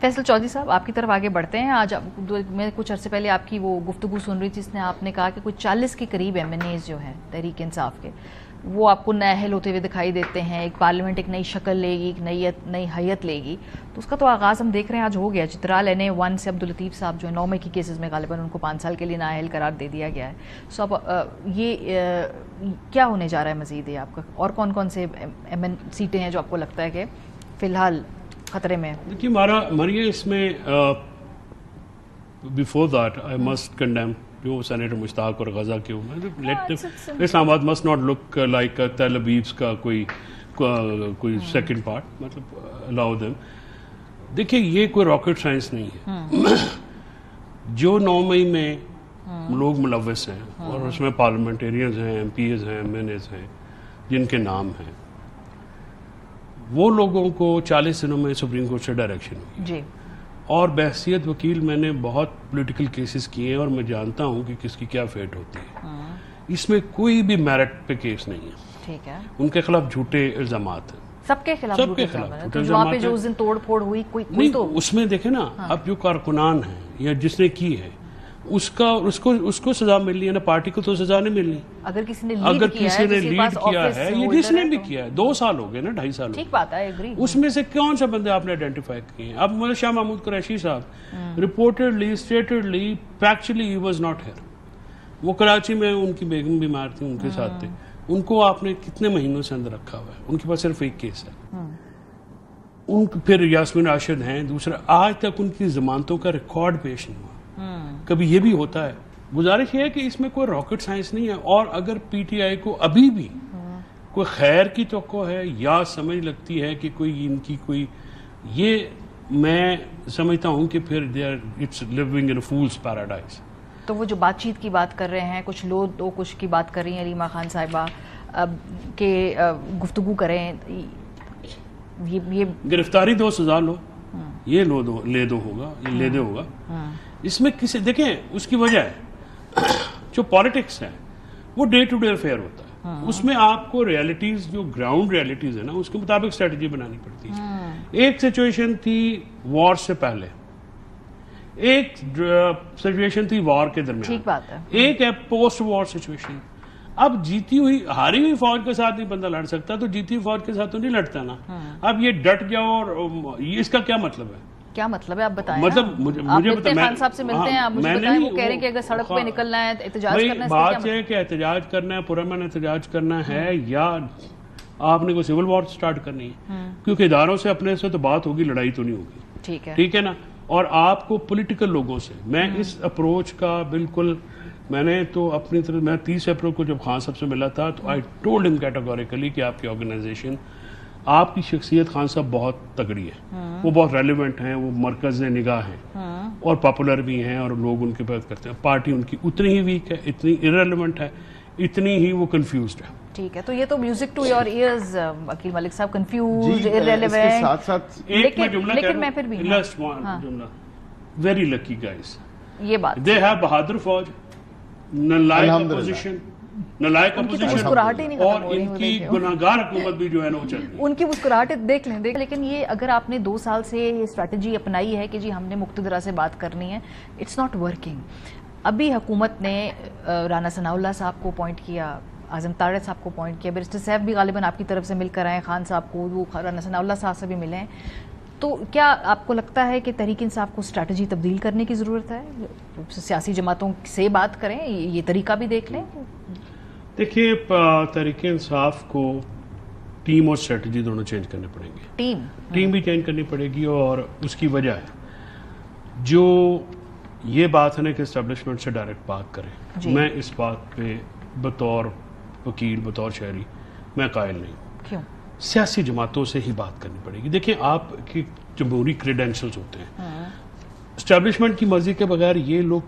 फैसल चौधरी साहब, आपकी तरफ आगे बढ़ते हैं। आज मैं कुछ अर्से पहले आपकी वो गुफ्तगू सुन रही थी, जिसने आपने कहा कि कुछ 40 के करीब MNAs जो हैं तहरीक इंसाफ के, वो आपको नाअहल होते हुए दिखाई देते हैं। एक पार्लियामेंट एक नई शक्ल लेगी, एक नई हैयत लेगी, तो उसका तो आगाज़ हम देख रहे हैं आज हो गया। चित्राल NA1 से अब्दुल लतीफ़ साहब जो है 9 मई की केसेस में गालिबन उनको 5 साल के लिए नाअहल करार दे दिया गया है। सो अब ये क्या होने जा रहा है मज़ीद? ये आपका और कौन कौन से MN सीटें हैं जो आपको लगता है कि फ़िलहाल खतरे में? देखिए हमारी इसमें before that I must condemn जो सेनेटर मुश्ताक और गजा के Islamabad must not look like तेल अवीव का कोई सेकंड पार्ट, मतलब अलाउ देम। देखिए ये कोई रॉकेट साइंस नहीं है। जो 9 मई में लोग मुलव्वस हैं और उसमें पार्लियामेंटेरियंस हैं, MPs हैं, MNAs हैं जिनके नाम हैं, वो लोगों को 40 दिनों में सुप्रीम कोर्ट से डायरेक्शन हुई जी। और बहसियत वकील मैंने बहुत पॉलिटिकल केसेस किए हैं और मैं जानता हूं कि किसकी क्या फेट होती है। इसमें कोई भी मेरिट पे केस नहीं है। ठीक है, उनके खिलाफ झूठे इल्जामात हैं, सबके खिलाफ झूठे इल्जामात हैं। जो उस दिन तोड़ फोड़ हुई कोई तो उसमें देखे ना, अब जो कारकुनान है या जिसने की है उसको सजा मिलनी है ना, पार्टी को तो सजा नहीं मिलनी। अगर किसी ने लीड किया है या जिसने भी किया है, 2 साल हो गए ना, 2.5 साल, ठीक बात है, एग्री। उसमें से कौन सा बंदे आपने आइडेंटिफाई किए हैं? अब शाह महमूद कुरैशी साहब reportedly statedly factually he was not here. वो कराची में उनकी बेगम बीमार थी, उनके साथ थे। उनको आपने कितने महीनों से अंदर रखा हुआ है? उनके पास सिर्फ एक केस है। फिर यास्मीन राशिद हैं दूसरा, आज तक उनकी जमानतों का रिकॉर्ड पेश नहीं हुआ। कभी ये भी होता है। गुजारिश ये है कि इसमें कोई रॉकेट साइंस नहीं है। और अगर PTI को अभी भी कोई खैर की तवक्को है या समझ लगती है कि कोई इनकी कोई, ये मैं समझता हूं कि फिर it's living in fools paradise. तो वो जो बातचीत की बात कर रहे हैं, कुछ लोग तो कुछ की बात कर रही हैं रीमा खान साहिबा के गुफ्तगू करें, ये गिरफ्तारी दो, सजा लो, ये ले दो होगा। इसमें किसी देखें उसकी वजह है जो पॉलिटिक्स है वो डे टू डे अफेयर होता है। उसमें आपको रियलिटीज, जो ग्राउंड रियलिटीज है ना, उसके मुताबिक स्ट्रेटजी बनानी पड़ती है। एक सिचुएशन थी वॉर से पहले, एक सिचुएशन थी वॉर के दरमियान, ठीक बात है, एक है पोस्ट वॉर सिचुएशन। अब जीती हुई हारी हुई फौज के साथ नहीं बंदा लड़ सकता, तो जीती हुई फौज के साथ तो नहीं लड़ता ना। अब ये डट जाओ, और इसका क्या मतलब है? क्या मतलब है आप बताएं। मतलब मुझे खान साहब से मिलते हैं, आप मुझे बताएं, वो कह रहे हैं कि अगर सड़क पे निकलना है, एहतजाज करना है, बात है कि एहतजाज करना है, पुरअमन एहतजाज करना है, या आपने कोई सिविल वॉर स्टार्ट करनी है? क्योंकि इदारों से अपने से तो बात होगी, लड़ाई तो नहीं होगी। ठीक है ना। और आपको पॉलिटिकल लोगों से मैं इस अप्रोच का बिल्कुल, मैंने तो अपनी तरफ, मैं 30 अप्रैल को जब खान साहब से मिला था तो आई टोल्ड हिम कैटेगोरिकली कि आपकी ऑर्गेनाइजेशन, आपकी शख्सियत खान साहब बहुत तगड़ी है, वो बहुत रेलिवेंट हैं, वो मरकज निगाह हैं और पॉपुलर भी हैं और लोग उनके बात करते हैं। पार्टी उनकी उतनी ही वीक है, इतनी इररिलेवेंट है, इतनी ही वो कंफ्यूज्ड है। ठीक है, तो ये तो म्यूजिक टू योर ईयर्स वकील मलिक साहब, कंफ्यूज्ड, इररिलेवेंट। साथ-साथ लेकिन मैं फिर भी जुमला, वेरी लकी गाइस, ये बात, दे हैव बहादुर फौज, नालायक अपोजिशन, नालायक अपोजिशन, और इनकी गुनाहगार हुकूमत भी जो है ना वो चल रही है। उनकी मुस्कुराहटें देख लें। लेकिन ये अगर आपने 2 साल से ये स्ट्रैटेजी अपनाई है कि जी हमने मुक्तदरा से बात करनी है, इट्स नॉट वर्किंग। अभी हुकूमत ने राना सनाउल्लाह साहब को अपॉइंट किया, आजम तारड़ साहब को अपॉइंट किया, बैरिस्टर साहब भी गालिबन आपकी तरफ से मिलकर आए, खान साहब को, वो राना सनाउल्लाह साहब से भी मिले हैं। तो क्या आपको लगता है कि तहरीक इंसाफ को स्ट्रैटेजी तब्दील करने की ज़रूरत है? सियासी जमातों से बात करें, ये तरीका भी देख लें? देखिए, तहरीक इंसाफ को टीम और स्ट्रेटजी दोनों चेंज करने पड़ेंगे। टीम भी चेंज करनी पड़ेगी, और उसकी वजह है जो ये बात है ना कि एस्टेब्लिशमेंट से डायरेक्ट बात करें। मैं इस बात पे बतौर वकील, बतौर शहरी, मैं कायल नहीं। क्यों? सियासी जमातों से ही बात करनी पड़ेगी। देखिए, आपके जमहूरी क्रेडेंशियल्स होते हैं, एस्टेब्लिशमेंट की मर्जी के बगैर ये लोग